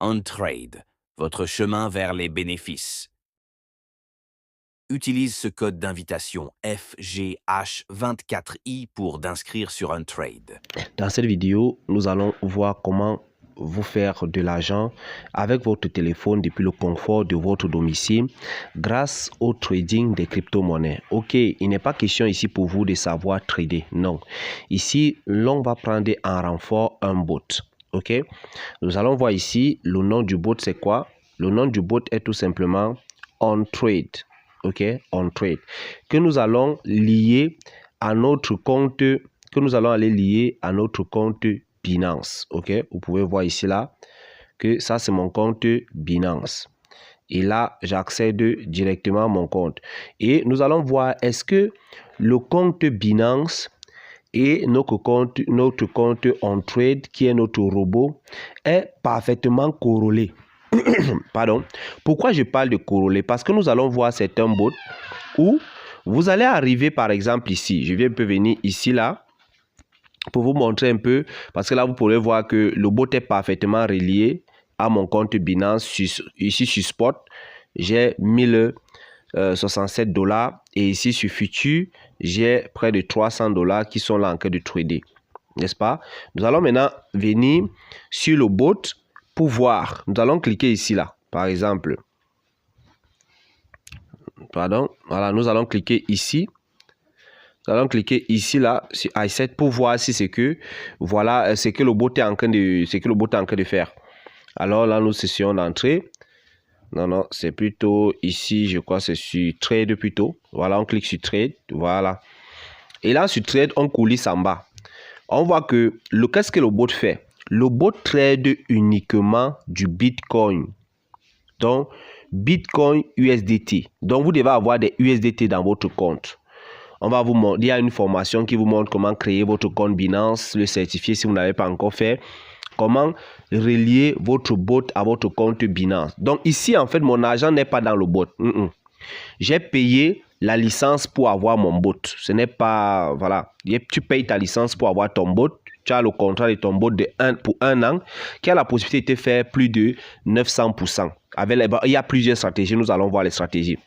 OnTrade, votre chemin vers les bénéfices. Utilise ce code d'invitation FGH24I pour t'inscrire sur OnTrade. Dans cette vidéo, nous allons voir comment vous faire de l'argent avec votre téléphone depuis le confort de votre domicile grâce au trading des crypto-monnaies. Ok, il n'est pas question ici pour vous de savoir trader, non. Ici, l'on va prendre en renfort un bot. Ok, nous allons voir ici le nom du bot, c'est quoi? Le nom du bot est tout simplement OnTrade. Ok, OnTrade, que nous allons lier à notre compte, que nous allons aller lier à notre compte Binance. Ok, vous pouvez voir ici là que ça c'est mon compte Binance. Et là, j'accède directement à mon compte. Et nous allons voir est-ce que le compte Binance et notre compte OnTrade, qui est notre robot, est parfaitement corrélé. Pardon. Pourquoi je parle de corrélé? Parce que nous allons voir certains bots où vous allez arriver par exemple ici. Je vais un peu venir ici là pour vous montrer un peu, parce que là vous pourrez voir que le bot est parfaitement relié à mon compte Binance. Ici sur Spot, j'ai 1067 $, et ici sur Future, j'ai près de 300 $ qui sont là en train de trader, n'est-ce pas? Nous allons maintenant venir sur le bot pour voir. Nous allons cliquer ici là, par exemple. Pardon, voilà, nous allons cliquer ici. Nous allons cliquer ici là sur i7 pour voir si c'est que voilà ce que le bot est en train de faire. Alors là, nous essayons d'entrer. Non, c'est plutôt ici, je crois c'est sur Trade plutôt. Voilà, on clique sur Trade, voilà. Et là, sur Trade, on coulisse en bas. On voit que qu'est-ce que le bot fait? Le bot trade uniquement du Bitcoin. Donc, Bitcoin USDT. Donc, vous devez avoir des USDT dans votre compte. On va vous montrer, il y a une formation qui vous montre comment créer votre compte Binance, le certifier si vous n'avez pas encore fait. Comment relier votre bot à votre compte Binance. Donc ici, en fait, mon argent n'est pas dans le bot. J'ai payé la licence pour avoir mon bot. Ce n'est pas, voilà, tu payes ta licence pour avoir ton bot. Tu as le contrat de ton bot pour un an qui a la possibilité de faire plus de 900%. Il y a plusieurs stratégies, nous allons voir les stratégies.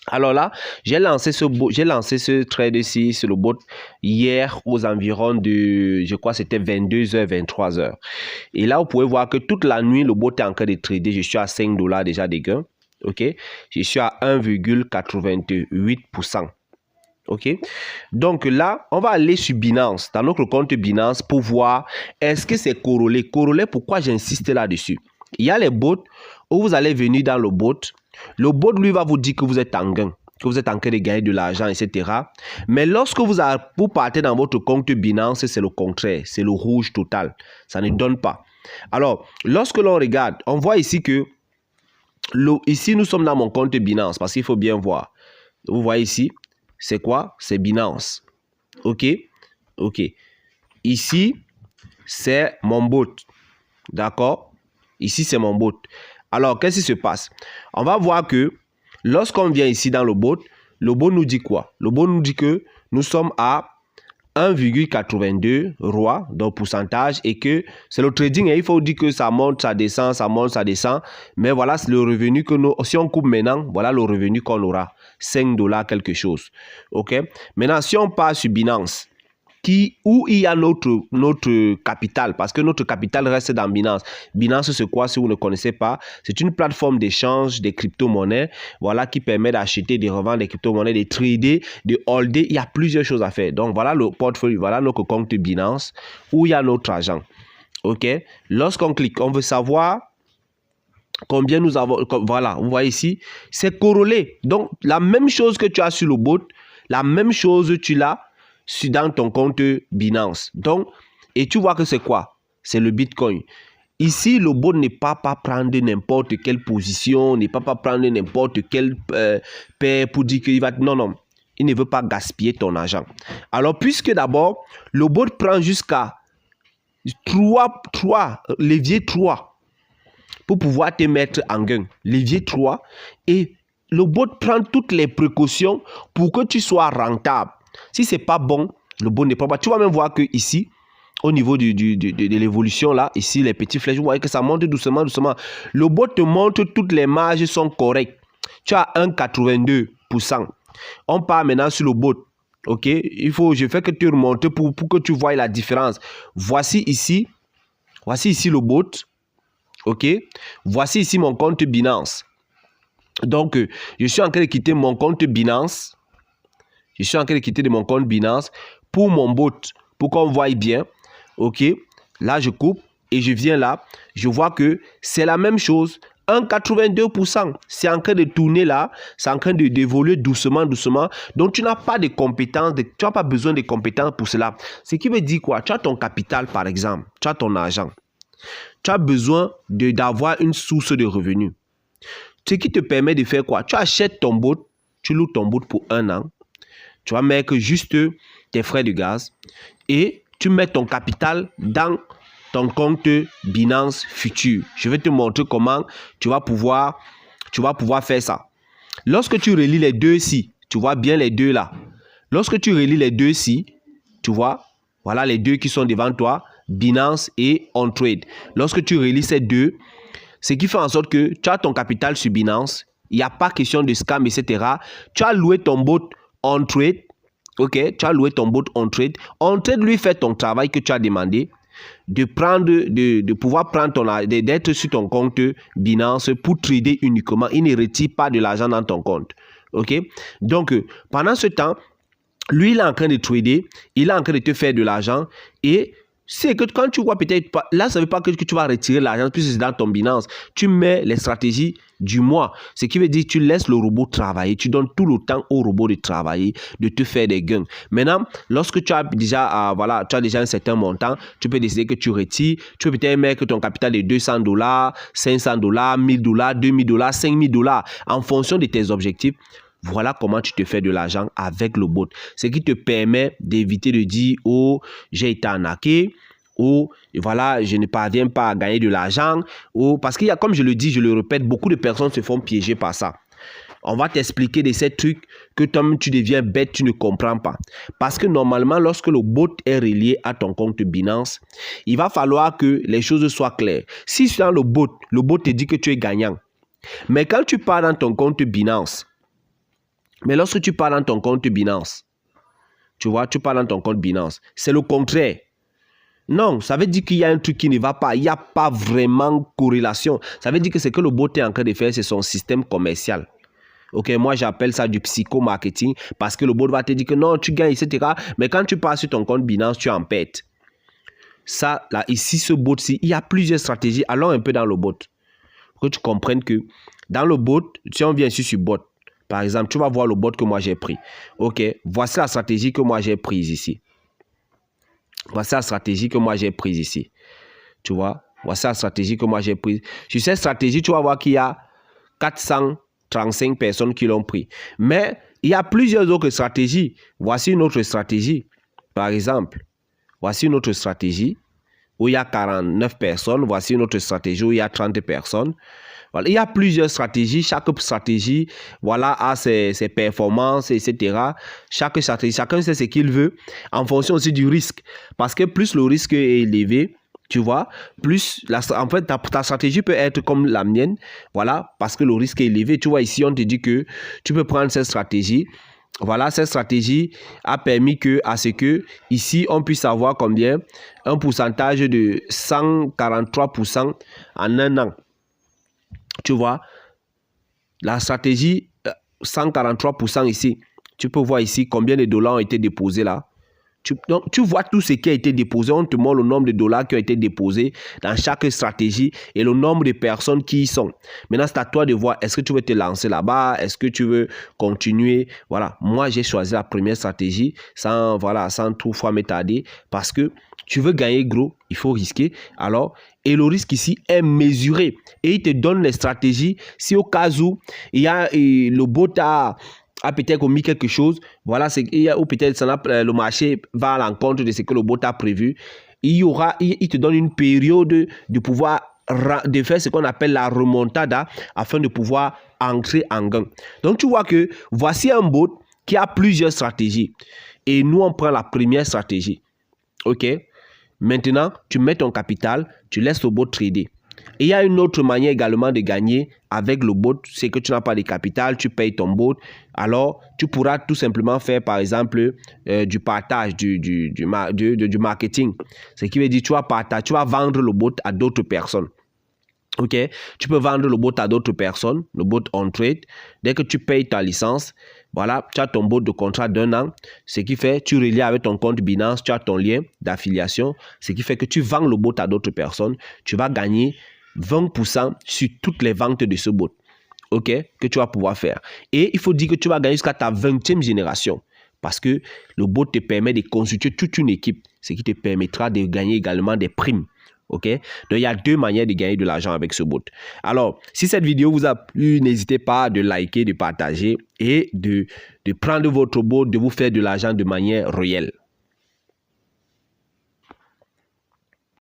Alors là, j'ai lancé ce trade-ci sur le bot hier aux environs de, je crois c'était 22h, 23h. Et là, vous pouvez voir que toute la nuit, le bot est en train de trader. Je suis à 5 $ déjà de gains. Ok, je suis à 1,88%. Ok, donc là, on va aller sur Binance, dans notre compte Binance, pour voir est-ce que c'est corrélé. Corrélé, pourquoi j'insiste là-dessus? Il y a les bots où vous allez venir dans le bot. Le bot, lui, va vous dire que vous êtes en gain, que vous êtes en train de gagner de l'argent, etc. Mais lorsque vous partez dans votre compte Binance, c'est le contraire. C'est le rouge total. Ça ne donne pas. Alors, lorsque l'on regarde, on voit ici que ici, nous sommes dans mon compte Binance, parce qu'il faut bien voir. Vous voyez ici, c'est quoi? C'est Binance. OK? OK. Ici, c'est mon bot. D'accord? Ici, c'est mon bot. Alors, qu'est-ce qui se passe? On va voir que lorsqu'on vient ici dans le bot nous dit quoi? Le bot nous dit que nous sommes à 1,82 ROI, donc pourcentage, et que c'est le trading. Et il faut dire que ça monte, ça descend, ça monte, ça descend. Mais voilà, c'est le revenu que nous, si on coupe maintenant, voilà le revenu qu'on aura. 5 $ quelque chose. OK? Maintenant, si on part sur Binance, où il y a notre capital, parce que notre capital reste dans Binance. Binance, c'est quoi si vous ne connaissez pas? C'est une plateforme d'échange des crypto-monnaies, voilà, qui permet d'acheter, de revendre des crypto-monnaies, de trader, de holder. Il y a plusieurs choses à faire. Donc, voilà le portfolio, voilà notre compte Binance, où il y a notre argent. OK? Lorsqu'on clique, on veut savoir combien nous avons. Voilà, vous voyez ici, c'est corrélé. Donc, la même chose que tu as sur le bot, la même chose tu l'as dans ton compte Binance. Donc, et tu vois que c'est quoi? C'est le Bitcoin. Ici, le bot n'est pas prendre n'importe quelle position, n'est pas prendre n'importe quelle paire pour dire qu'il va... Non. Il ne veut pas gaspiller ton argent. Alors, puisque d'abord, le bot prend jusqu'à 3, levier 3 pour pouvoir te mettre en gain. Levier 3. Et le bot prend toutes les précautions pour que tu sois rentable. Si ce n'est pas bon, le bot n'est pas bon. Tu vas même voir que ici, au niveau de l'évolution là, ici les petits flèches, vous voyez que ça monte doucement, doucement. Le bot te montre toutes les marges sont correctes. Tu as 1,82%. On part maintenant sur le bot. Ok, je fais que tu remontes pour que tu vois la différence. Voici ici le bot. Ok, voici ici mon compte Binance. Donc, je suis en train de quitter mon compte Binance. Je suis en train de quitter de mon compte Binance pour mon bot, pour qu'on voie bien. Ok, là je coupe et je viens là. Je vois que c'est la même chose. 1,82%. C'est en train de tourner là. C'est en train d'évoluer doucement, doucement. Donc, tu n'as pas de compétences. Tu n'as pas besoin de compétences pour cela. Ce qui veut dire quoi? Tu as ton capital, par exemple. Tu as ton argent. Tu as besoin d'avoir une source de revenus. Ce qui te permet de faire quoi? Tu achètes ton bot. Tu loues ton bot pour 1 an. Tu vas mettre juste tes frais de gaz. Et tu mets ton capital dans ton compte Binance Future. Je vais te montrer comment tu vas pouvoir faire ça. Lorsque tu relis les deux ici, tu vois bien les deux là. Lorsque tu relis les deux ici, tu vois, voilà les deux qui sont devant toi, Binance et OnTrade. Lorsque tu relis ces deux, ce qui fait en sorte que tu as ton capital sur Binance, il n'y a pas question de scam, etc. Tu as loué ton bot OnTrade. Ok, tu as loué ton bot OnTrade. OnTrade lui fait ton travail que tu as demandé, de pouvoir prendre d'être sur ton compte Binance pour trader uniquement. Il ne retire pas de l'argent dans ton compte. Ok, donc pendant ce temps, lui il est en train de trader, il est en train de te faire de l'argent et c'est que quand tu vois peut-être pas, là ça ne veut pas que tu vas retirer l'argent puisque c'est dans ton Binance. Tu mets les stratégies du mois. Ce qui veut dire que tu laisses le robot travailler. Tu donnes tout le temps au robot de travailler, de te faire des gains. Maintenant, lorsque tu as déjà, tu as déjà un certain montant, tu peux décider que tu retires. Tu peux peut-être mettre ton capital de $200, $500, $1000, $2000, $5000 en fonction de tes objectifs. Voilà comment tu te fais de l'argent avec le bot. Ce qui te permet d'éviter de dire « Oh, j'ai été arnaqué » ou « Voilà, je ne parviens pas à gagner de l'argent » ou parce qu'il y a, comme je le dis, je le répète, beaucoup de personnes se font piéger par ça. On va t'expliquer de ces trucs que toi-même tu deviens bête, tu ne comprends pas. Parce que normalement, lorsque le bot est relié à ton compte Binance, il va falloir que les choses soient claires. Si dans le bot te dit que tu es gagnant, mais quand tu pars dans ton compte Binance, lorsque tu pars dans ton compte Binance, tu vois, tu pars dans ton compte Binance, c'est le contraire. Non, ça veut dire qu'il y a un truc qui ne va pas. Il n'y a pas vraiment corrélation. Ça veut dire que ce que le bot est en train de faire, c'est son système commercial. Ok, moi j'appelle ça du psycho-marketing parce que le bot va te dire que non, tu gagnes, etc. Mais quand tu pars sur ton compte Binance, tu es en perte. Ça, là, ici, ce bot-ci, il y a plusieurs stratégies. Allons un peu dans le bot. Pour que tu comprennes que dans le bot, si on vient ici sur bot, par exemple, tu vas voir le bot que moi j'ai pris. Ok, voici la stratégie que moi j'ai prise ici. Voici la stratégie que moi j'ai prise ici. Tu vois, voici la stratégie que moi j'ai prise. Sur cette stratégie, tu vas voir qu'il y a 435 personnes qui l'ont pris. Mais il y a plusieurs autres stratégies. Voici une autre stratégie. Par exemple, voici une autre stratégie où il y a 49 personnes. Voici une autre stratégie où il y a 30 personnes. Voilà. Il y a plusieurs stratégies. Chaque stratégie, voilà, a ses performances, etc. Chaque stratégie, chacun sait ce qu'il veut en fonction aussi du risque. Parce que plus le risque est élevé, tu vois, plus, en fait, ta stratégie peut être comme la mienne, voilà, parce que le risque est élevé. Tu vois, ici, on te dit que tu peux prendre cette stratégie. Voilà, cette stratégie a permis à ce que, ici, on puisse avoir combien? Un pourcentage de 143% en un an. Tu vois, la stratégie 143% ici. Tu peux voir ici combien de dollars ont été déposés là. Donc, tu vois tout ce qui a été déposé. On te montre le nombre de dollars qui ont été déposés dans chaque stratégie et le nombre de personnes qui y sont. Maintenant, c'est à toi de voir, est-ce que tu veux te lancer là-bas? Est-ce que tu veux continuer? Voilà, moi, j'ai choisi la première stratégie sans trop fois m'étarder parce que tu veux gagner gros, il faut risquer. Alors, et le risque ici est mesuré. Et il te donne les stratégies. Si au cas où il y a le bot a peut-être commis quelque chose, voilà, ou peut-être le marché va à l'encontre de ce que le bot a prévu, il te donne une période de pouvoir de faire ce qu'on appelle la remontada afin de pouvoir entrer en gain. Donc tu vois que voici un bot qui a plusieurs stratégies et nous on prend la première stratégie. Ok, Maintenant, tu mets ton capital, tu laisses le bot trader. Et il y a une autre manière également de gagner avec le bot, c'est que tu n'as pas de capital, tu payes ton bot. Alors, tu pourras tout simplement faire, par exemple, du partage, du marketing. Ce qui veut dire tu vas vendre le bot à d'autres personnes. Ok, tu peux vendre le bot à d'autres personnes, le bot on trade. Dès que tu payes ta licence, voilà, tu as ton bot de contrat d'1 an. Ce qui fait, tu relis avec ton compte Binance, tu as ton lien d'affiliation. Ce qui fait que tu vends le bot à d'autres personnes. Tu vas gagner 20% sur toutes les ventes de ce bot. Ok, que tu vas pouvoir faire. Et il faut dire que tu vas gagner jusqu'à ta 20e génération. Parce que le bot te permet de constituer toute une équipe. Ce qui te permettra de gagner également des primes. Ok, donc il y a 2 manières de gagner de l'argent avec ce bot. Alors, si cette vidéo vous a plu, n'hésitez pas de liker, de partager et de prendre votre bot, de vous faire de l'argent de manière réelle.